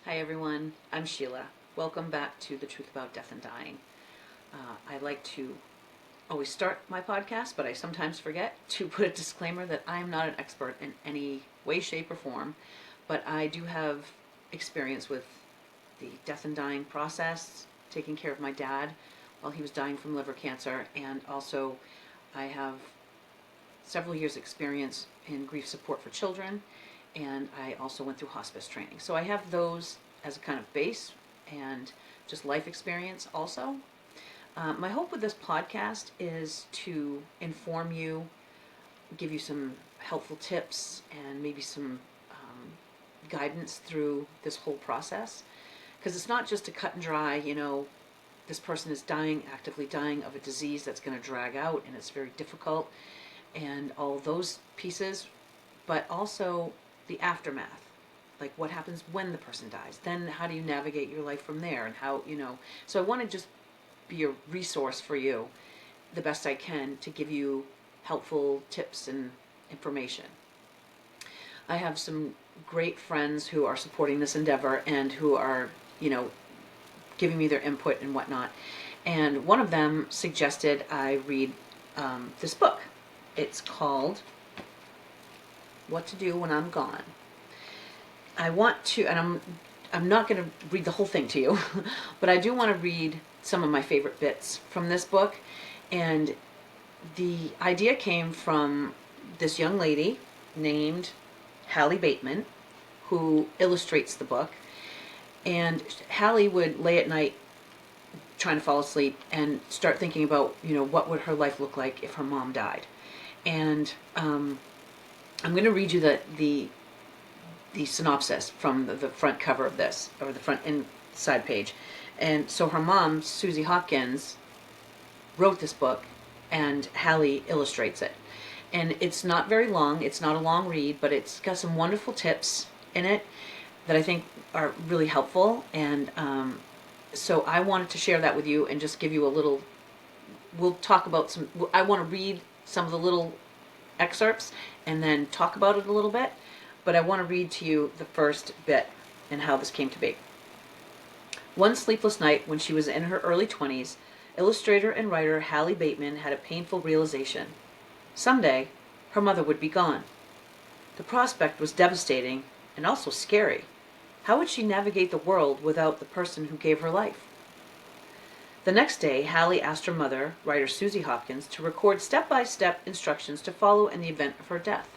Hi everyone, I'm Sheila. Welcome back to The Truth About Death and Dying. I like to always start my podcast, but I sometimes forget to put a disclaimer that I am not an expert in any way, shape, or form, but I do have experience with the death and dying process, taking care of my dad while he was dying from liver cancer, and also I have several years experience in grief support for children, and I also went through hospice training. So I have those as a kind of base and just life experience also. My hope with this podcast is to inform you, give you some helpful tips, and maybe some guidance through this whole process. Because it's not just a cut and dry, this person is dying, actively dying of a disease that's going to drag out and it's very difficult, and all those pieces, but also the aftermath. Like what happens when the person dies? Then how do you navigate your life from there? And how, So I want to just be a resource for you the best I can to give you helpful tips and information. I have some great friends who are supporting this endeavor and who are, giving me their input and whatnot. And one of them suggested I read this book. It's called What to Do When I'm Gone. I want to, and I'm not going to read the whole thing to you, but I do want to read some of my favorite bits from this book. And the idea came from this young lady named Hallie Bateman, who illustrates the book. And Hallie would lay at night trying to fall asleep and start thinking about, what would her life look like if her mom died. And I'm going to read you the synopsis from the front cover of this, or the front inside page. And so her mom, Susie Hopkins, wrote this book, and Hallie illustrates it. And it's not very long. It's not a long read, but it's got some wonderful tips in it that I think are really helpful. And so I wanted to share that with you and just give you a little, we'll talk about I want to read some of the little excerpts and then talk about it a little bit. But I want to read to you the first bit and how this came to be. One sleepless night when she was in her early 20s, illustrator and writer Hallie Bateman had a painful realization. Someday, her mother would be gone. The prospect was devastating and also scary. How would she navigate the world without the person who gave her life? The next day, Hallie asked her mother, writer Susie Hopkins, to record step-by-step instructions to follow in the event of her death.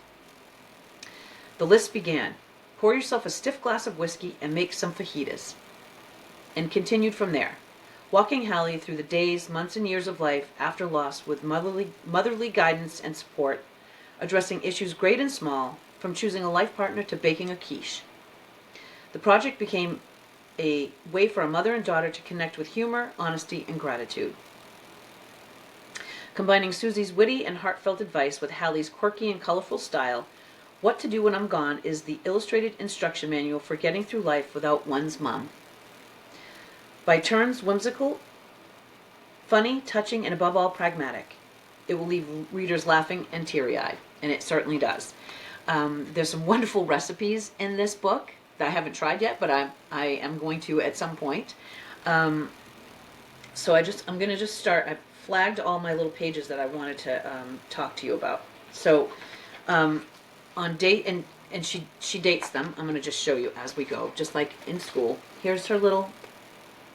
The list began. Pour yourself a stiff glass of whiskey and make some fajitas. And continued from there, walking Hallie through the days, months, and years of life after loss with motherly guidance and support, addressing issues great and small, from choosing a life partner to baking a quiche. The project became a way for a mother and daughter to connect with humor, honesty, and gratitude. Combining Susie's witty and heartfelt advice with Hallie's quirky and colorful style, What to Do When I'm Gone is the illustrated instruction manual for getting through life without one's mom. By turns whimsical, funny, touching, and above all pragmatic. It will leave readers laughing and teary-eyed, and it certainly does. There's some wonderful recipes in this book that I haven't tried yet, but I am going to at some point. So I'm going to just start. I've flagged all my little pages that I wanted to talk to you about. So on date, and she dates them. I'm going to just show you as we go, just like in school. Here's her little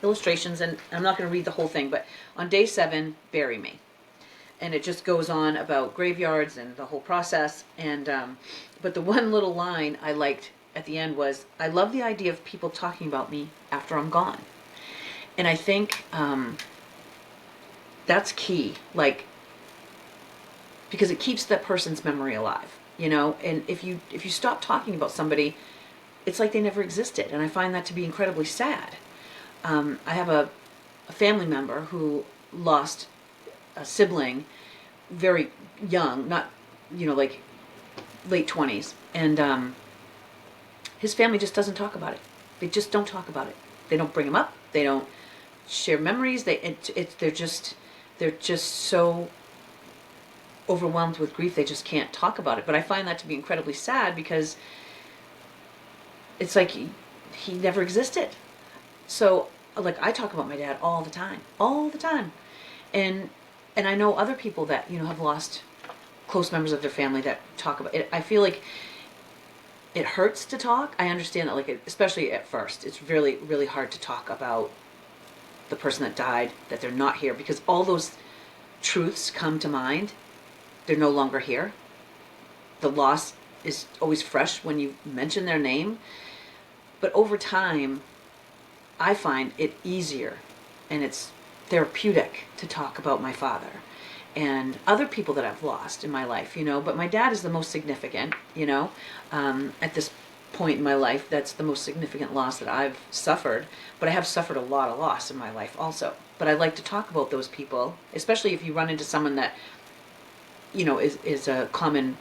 illustrations, and I'm not going to read the whole thing, but on day 7, bury me. And it just goes on about graveyards and the whole process. And but the one little line I liked at the end was, I love the idea of people talking about me after I'm gone. And I think that's key, because it keeps that person's memory alive, and if you stop talking about somebody, it's like they never existed. And I find that to be incredibly sad. I have a family member who lost a sibling very young, not, like late 20s. And his family just doesn't talk about it. They just don't talk about it. They don't bring him up. They don't share memories. They're just so overwhelmed with grief, they just can't talk about it. But I find that to be incredibly sad, because it's like he never existed. So, like, I talk about my dad all the time. And, and I know other people that, have lost close members of their family that talk about it. I feel like it hurts to talk. I understand that, like, especially at first, it's really, really hard to talk about the person that died, that they're not here, because all those truths come to mind. They're no longer here. The loss is always fresh when you mention their name. But over time, I find it easier and it's therapeutic to talk about my father and other people that I've lost in my life, but my dad is the most significant, at this point in my life. That's the most significant loss that I've suffered, but I have suffered a lot of loss in my life also. But I like to talk about those people, especially if you run into someone that, is a common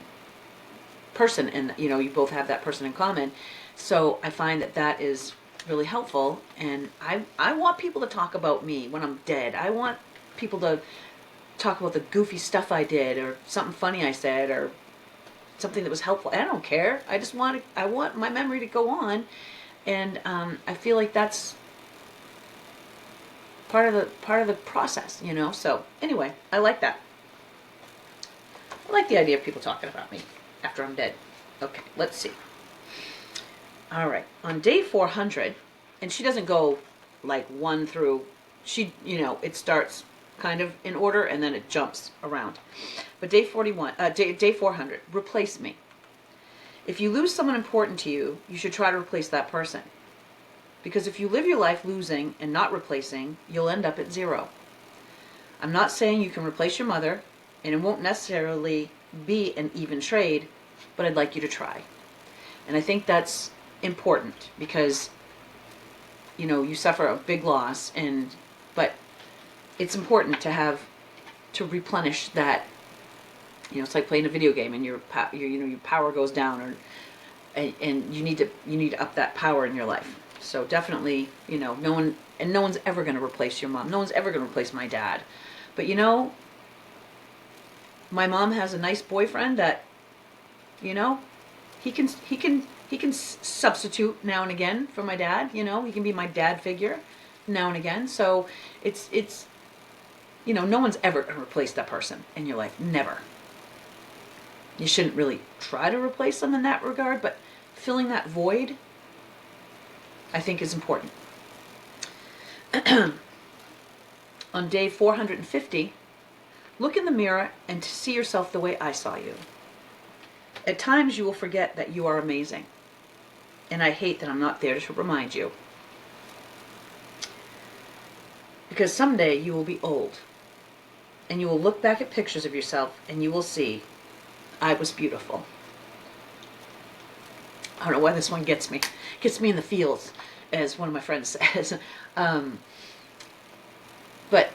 person, and, you both have that person in common. So I find that is really helpful, and I want people to talk about me when I'm dead. I want people to talk about the goofy stuff I did, or something funny I said, or something that was helpful. I don't care. I want my memory to go on, and I feel like that's part of the process, So anyway, I like that. I like the idea of people talking about me after I'm dead. Okay, let's see. All right, on day 400, and she doesn't go like 1 through, it starts kind of in order and then it jumps around. But day 400, replace me. If you lose someone important to you, you should try to replace that person. Because if you live your life losing and not replacing, you'll end up at 0. I'm not saying you can replace your mother, and it won't necessarily be an even trade, but I'd like you to try. And I think that's important because, you suffer a big loss, but it's important to replenish that. It's like playing a video game and your power goes down, and you need to up that power in your life. So definitely, no one's ever going to replace your mom. No one's ever going to replace my dad. But my mom has a nice boyfriend that, he can substitute now and again for my dad. He can be my dad figure now and again. So it's no one's ever going to replace that person in your life. Never. You shouldn't really try to replace them in that regard, but filling that void, I think, is important. On day 450, look in the mirror and see yourself the way I saw you. At times you will forget that you are amazing, and I hate that I'm not there to remind you. Because someday you will be old, and you will look back at pictures of yourself and you will see, I was beautiful. I don't know why this one gets me. Gets me in the feels, as one of my friends says. But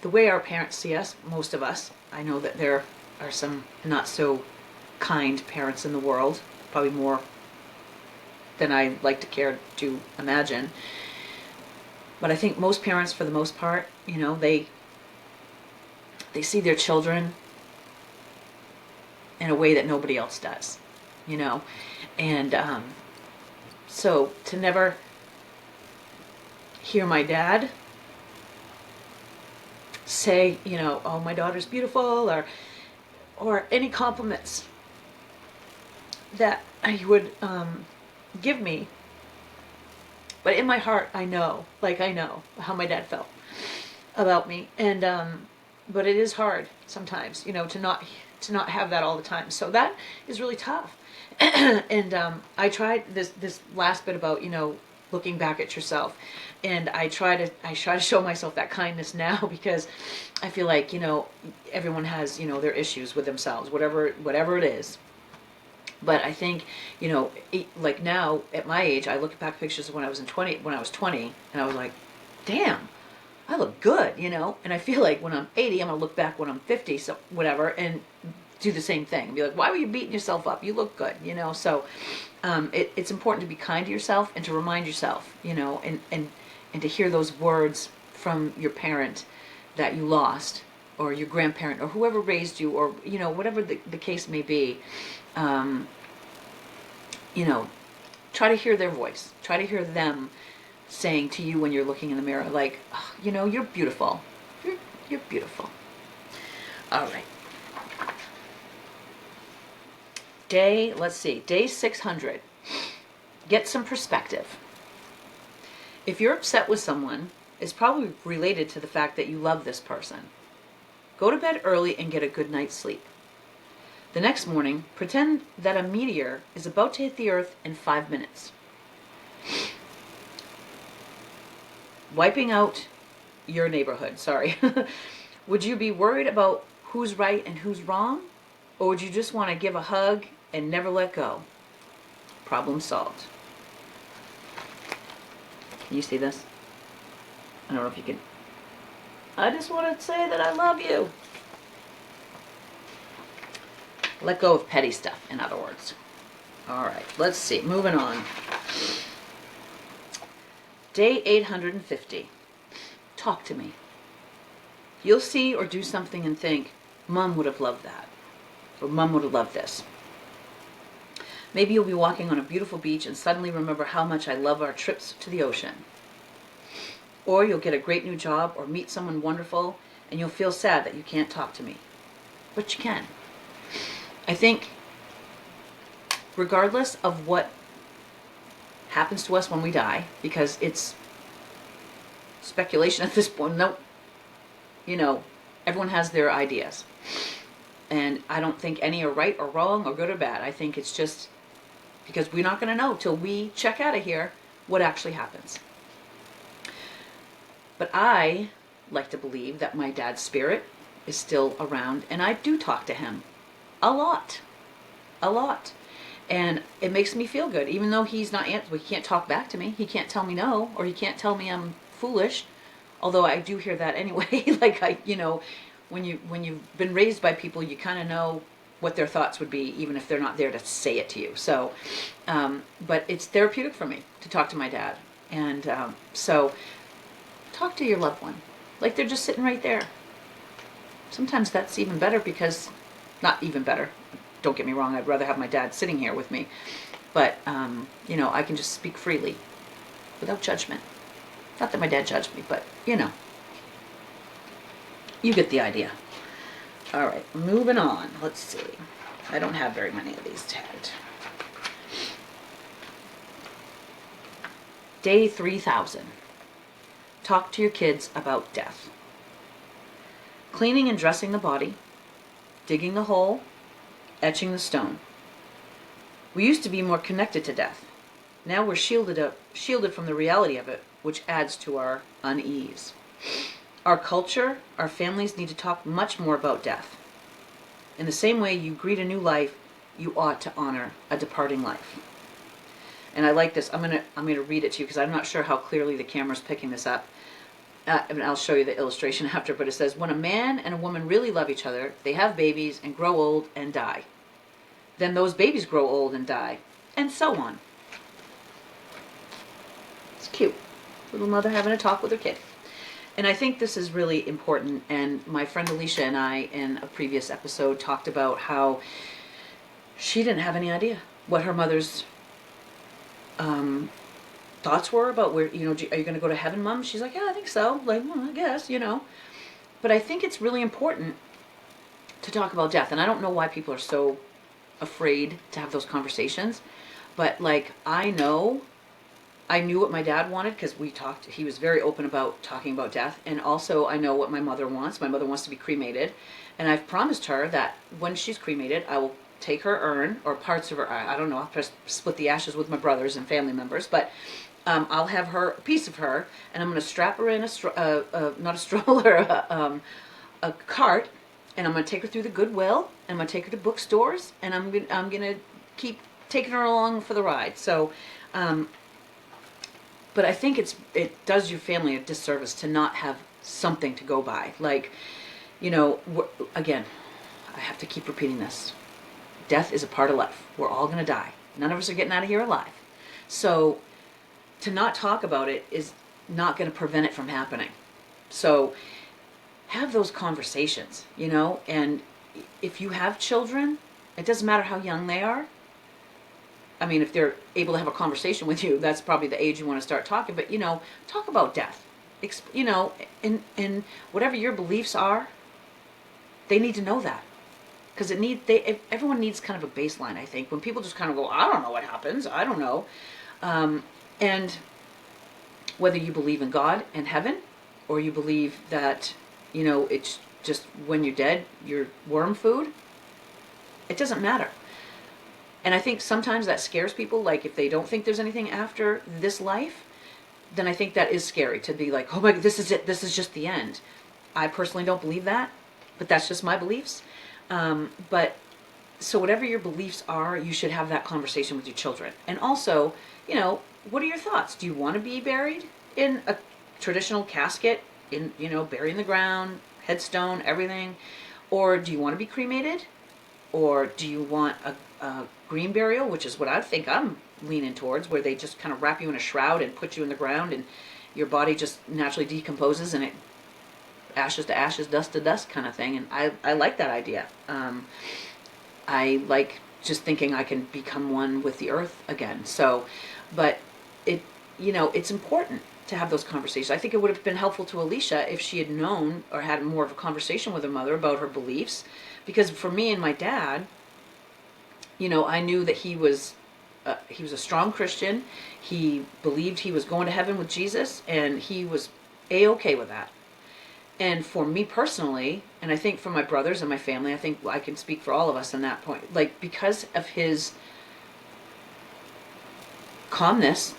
the way our parents see us, most of us, I know that there are some not so kind parents in the world, probably more than I like to care to imagine. But I think most parents, for the most part, they see their children in a way that nobody else does, and so to never hear my dad say, oh, my daughter's beautiful, or any compliments that he would give me. But in my heart, I know how my dad felt about me, and but it is hard sometimes, to not have that all the time. So that is really tough. And I tried this last bit about looking back at yourself, and I try to show myself that kindness now, because I feel like everyone has their issues with themselves, whatever it is. But I think, like now at my age, I look back pictures of when I was 20, and I was like, damn, I look good, And I feel like when I'm 80, I'm gonna look back when I'm 50, so whatever, and do the same thing. Be like, why were you beating yourself up? You look good, So it's important to be kind to yourself and to remind yourself, and to hear those words from your parent that you lost, or your grandparent, or whoever raised you, or whatever the case may be. Try to hear their voice. Try to hear them saying to you when you're looking in the mirror, like, oh, you know, you're beautiful. You're beautiful. All right. Let's see, day 600. Get some perspective. If you're upset with someone, it's probably related to the fact that you love this person. Go to bed early and get a good night's sleep. The next morning, pretend that a meteor is about to hit the earth in 5 minutes. Wiping out your neighborhood, sorry. Would you be worried about who's right and who's wrong? Or would you just want to give a hug and never let go? Problem solved. Can you see this? I don't know if you can. I just want to say that I love you. Let go of petty stuff, in other words. All right, let's see. Moving on. Day 850. Talk to me. You'll see or do something and think, Mom would have loved that. Or Mom would have loved this. Maybe you'll be walking on a beautiful beach and suddenly remember how much I love our trips to the ocean. Or you'll get a great new job or meet someone wonderful and you'll feel sad that you can't talk to me. But you can. I think regardless of what happens to us when we die, because it's speculation at this point, no, you know, everyone has their ideas. And I don't think any are right or wrong or good or bad. I think it's just because we're not going to know till we check out of here what actually happens. But I like to believe that my dad's spirit is still around, and I do talk to him a lot. And it makes me feel good, even though he can't talk back to me. He can't tell me no, or he can't tell me I'm foolish. Although I do hear that anyway. When you've been raised by people, you kind of know what their thoughts would be, even if they're not there to say it to you. So, but it's therapeutic for me to talk to my dad. And so talk to your loved one like they're just sitting right there. Sometimes that's even better because, not even better, don't get me wrong, I'd rather have my dad sitting here with me. But, I can just speak freely without judgment. Not that my dad judged me, but, you get the idea. All right, moving on. Let's see. I don't have very many of these tagged. Day 3000. Talk to your kids about death. Cleaning and dressing the body, digging the hole, etching the stone. We used to be more connected to death. Now we're shielded from the reality of it, which adds to our unease. Our culture, our families need to talk much more about death. In the same way you greet a new life, you ought to honor a departing life. And I like this. I'm gonna read it to you because I'm not sure how clearly the camera's picking this up. And I'll show you the illustration after, but it says, when a man and a woman really love each other, they have babies and grow old and die. Then those babies grow old and die, and so on. It's cute. Little mother having a talk with her kid. And I think this is really important, and my friend Alicia and I, in a previous episode, talked about how she didn't have any idea what her mother's thoughts were about where, are you going to go to heaven, Mom? She's like, yeah, I think so. Like, well, I guess, But I think it's really important to talk about death. And I don't know why people are so afraid to have those conversations. But, I knew what my dad wanted because we talked. He was very open about talking about death. And also, I know what my mother wants. My mother wants to be cremated. And I've promised her that when she's cremated, I will take her urn or parts of her. I don't know. I'll split the ashes with my brothers and family members. But I'll have a piece of her, and I'm going to strap her in not a stroller, a cart, and I'm going to take her through the Goodwill, and I'm going to take her to bookstores, and I'm going to keep taking her along for the ride. So, but I think it does your family a disservice to not have something to go by. Again, I have to keep repeating this. Death is a part of life. We're all going to die. None of us are getting out of here alive. So to not talk about it is not going to prevent it from happening. So have those conversations, and if you have children, it doesn't matter how young they are. I mean, if they're able to have a conversation with you, that's probably the age you want to start talking. But talk about death. And whatever your beliefs are, they need to know that, because everyone needs kind of a baseline. I think when people just kind of go, I don't know what happens. I don't know, and whether you believe in God and heaven, or you believe that it's just when you're dead, you're worm food. It doesn't matter. And I think sometimes that scares people. Like if they don't think there's anything after this life, then I think that is scary to be like, oh my God, this is it. This is just the end. I personally don't believe that, but that's just my beliefs. But so whatever your beliefs are, you should have that conversation with your children. And also, what are your thoughts? Do you want to be buried in a traditional casket, buried in the ground, headstone, everything? Or do you want to be cremated? Or do you want a green burial, which is what I think I'm leaning towards, where they just kind of wrap you in a shroud and put you in the ground, and your body just naturally decomposes, and it ashes to ashes, dust to dust kind of thing. And I like that idea. I like just thinking I can become one with the earth again. So, but it's important to have those conversations. I think it would have been helpful to Alicia if she had known or had more of a conversation with her mother about her beliefs. Because for me and my dad, I knew that he was a strong Christian. He believed he was going to heaven with Jesus, and he was A-okay with that. And for me personally, and I think for my brothers and my family, I think I can speak for all of us on that point, like because of his calmness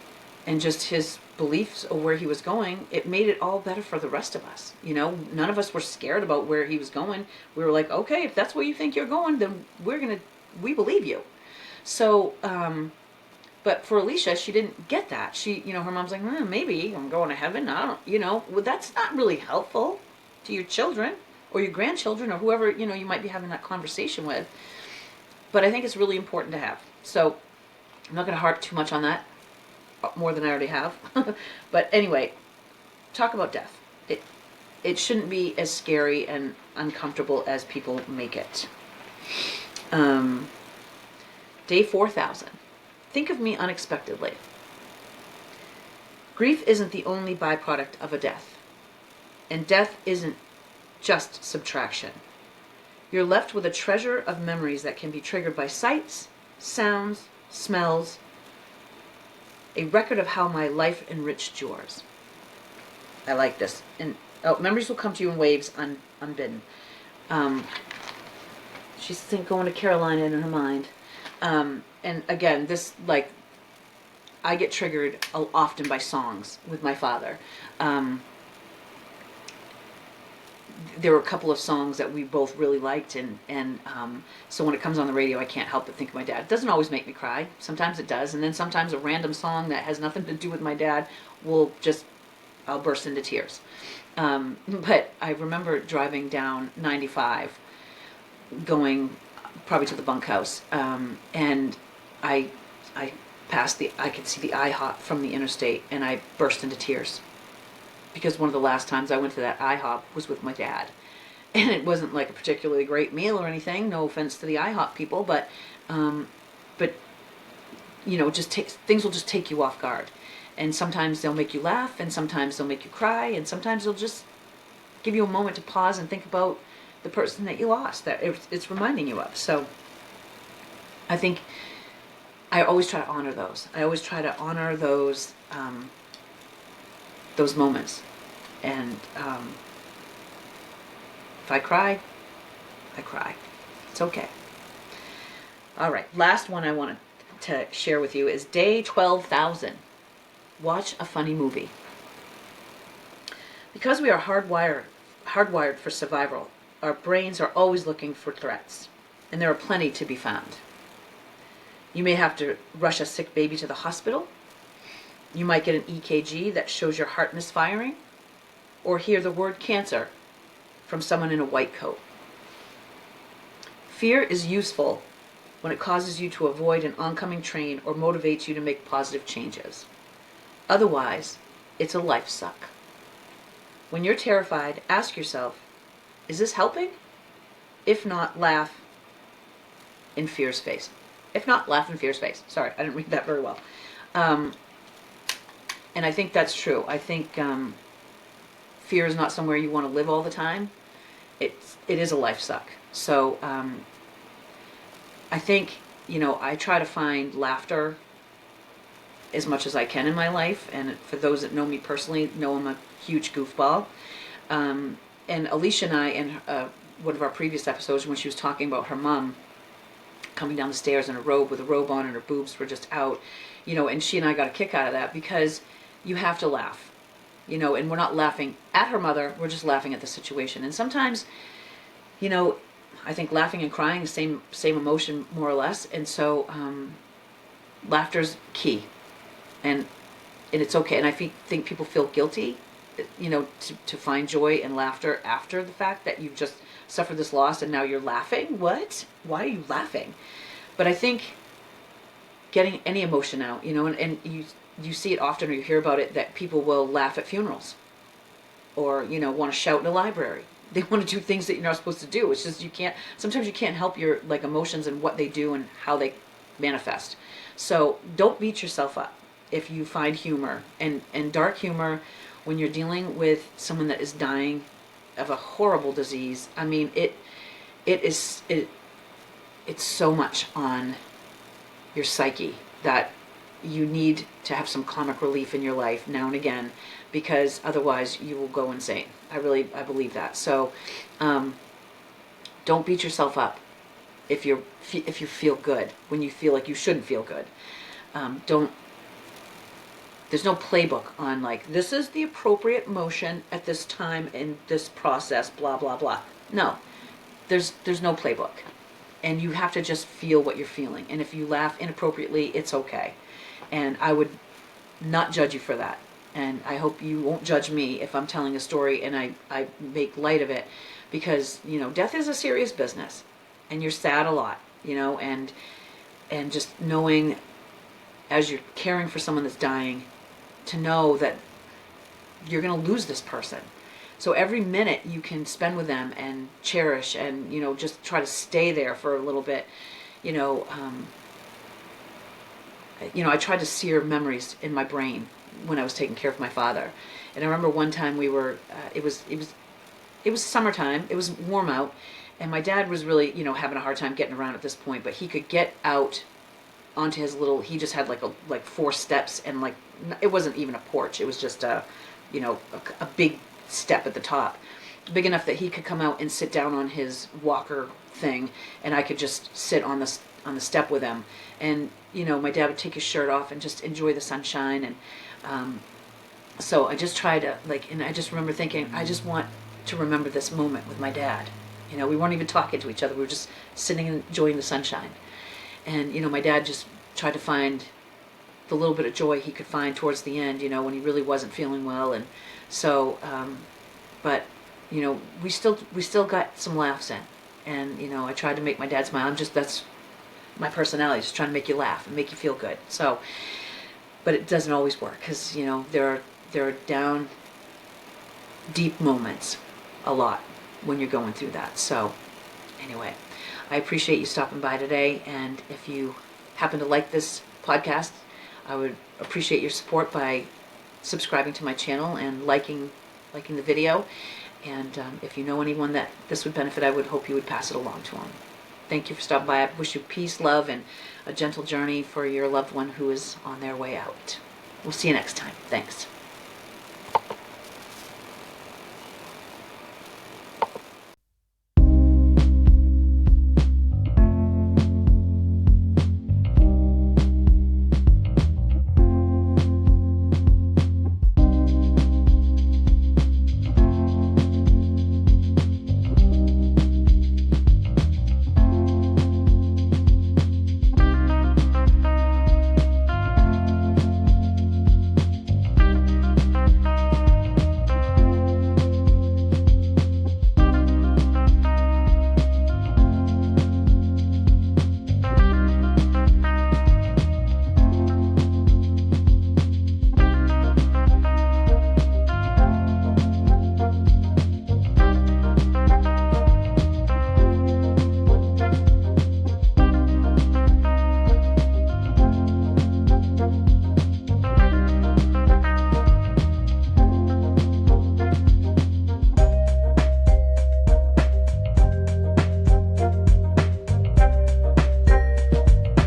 and just his beliefs of where he was going, it made it all better for the rest of us. None of us were scared about where he was going. We were like, okay, if that's where you think you're going, then we believe you. So, but for Alicia, she didn't get that. She, her mom's like, maybe I'm going to heaven. I don't, well, that's not really helpful to your children or your grandchildren or whoever, you might be having that conversation with. But I think it's really important to have. So I'm not going to harp too much on that, more than I already have. But anyway, talk about death. It shouldn't be as scary and uncomfortable as people make it. Day 4000. Think of me unexpectedly. Grief isn't the only byproduct of a death. And death isn't just subtraction. You're left with a treasure of memories that can be triggered by sights, sounds, smells, a record of how my life enriched yours. I like this. And memories will come to you in waves unbidden. She's going to Carolina in her mind. And again, this, like, I get triggered often by songs with my father. There were a couple of songs that we both really liked, and so when it comes on the radio, I can't help but think of my dad. It doesn't always make me cry. Sometimes it does, and then sometimes a random song that has nothing to do with my dad I'll burst into tears. But I remember driving down 95, going probably to the bunkhouse, and I passed I could see the IHOP from the interstate, and I burst into tears. Because one of the last times I went to that IHOP was with my dad. And it wasn't like a particularly great meal or anything, no offense to the IHOP people, but things will just take you off guard. And sometimes they'll make you laugh, and sometimes they'll make you cry, and sometimes they'll just give you a moment to pause and think about the person that you lost, that it's reminding you of. So I think I always try to honor those. I always try to honor those moments. And if I cry, I cry. It's okay. All right, last one I wanted to share with you is day 12,000. Watch a funny movie. Because we are hardwired for survival, our brains are always looking for threats, and there are plenty to be found. You may have to rush a sick baby to the hospital. You might get an EKG that shows your heart misfiring, or hear the word cancer from someone in a white coat. Fear is useful when it causes you to avoid an oncoming train or motivates you to make positive changes. Otherwise, it's a life suck. When you're terrified, ask yourself, is this helping? If not, laugh in fear's face. If not, laugh in fear's face. Sorry, I didn't read that very well. And I think that's true. I think fear is not somewhere you want to live all the time. It is a life suck. So I think, I try to find laughter as much as I can in my life. And for those that know me personally, know I'm a huge goofball. And Alicia and I, in one of our previous episodes, when she was talking about her mom coming down the stairs in a robe with a robe on and her boobs were just out, and she and I got a kick out of that because you have to laugh, and we're not laughing at her mother, we're just laughing at the situation. And sometimes, I think laughing and crying is same emotion more or less. And so laughter's key, and it's okay. And I think people feel guilty, to find joy and laughter after the fact that you've just suffered this loss and now you're laughing. What? Why are you laughing? But I think getting any emotion out, and you see it often, or you hear about it, that people will laugh at funerals, or want to shout in a library. They want to do things that you're not supposed to do. It's just sometimes you can't help your emotions and what they do and how they manifest. So don't beat yourself up if you find humor and dark humor when you're dealing with someone that is dying of a horrible disease. I mean, it's so much on your psyche that you need to have some comic relief in your life now and again, because otherwise you will go insane. I believe that. So don't beat yourself up if you feel good when you feel like you shouldn't feel good. There's no playbook on this is the appropriate emotion at this time in this process, blah blah blah. No, there's no playbook, and you have to just feel what you're feeling. And if you laugh inappropriately, it's okay, and I would not judge you for that. And I hope you won't judge me if I'm telling a story and I make light of it, because death is a serious business, and you're sad a lot, and just knowing, as you're caring for someone that's dying, to know that you're going to lose this person. So every minute you can spend with them and cherish and, just try to stay there for a little bit, I tried to sear memories in my brain when I was taking care of my father. And I remember one time we were, it was summertime, it was warm out, and my dad was really, having a hard time getting around at this point, but he could get out onto his he just had like 4 steps, and it wasn't even a porch, it was just a big step at the top, big enough that he could come out and sit down on his walker thing, and I could just sit on the step with him. And my dad would take his shirt off and just enjoy the sunshine. And so I just tried to and I just remember thinking, I just want to remember this moment with my dad. We weren't even talking to each other, we were just sitting and enjoying the sunshine. And my dad just tried to find the little bit of joy he could find towards the end, when he really wasn't feeling well. And so but we still got some laughs in. And I tried to make my dad smile. That's my personality, just trying to make you laugh and make you feel good. So, but it doesn't always work, because there are down deep moments a lot when you're going through that. So anyway, I appreciate you stopping by today, and if you happen to like this podcast, I would appreciate your support by subscribing to my channel and liking the video. And if you know anyone that this would benefit, I would hope you would pass it along to them. Thank you for stopping by. I wish you peace, love, and a gentle journey for your loved one who is on their way out. We'll see you next time. Thanks.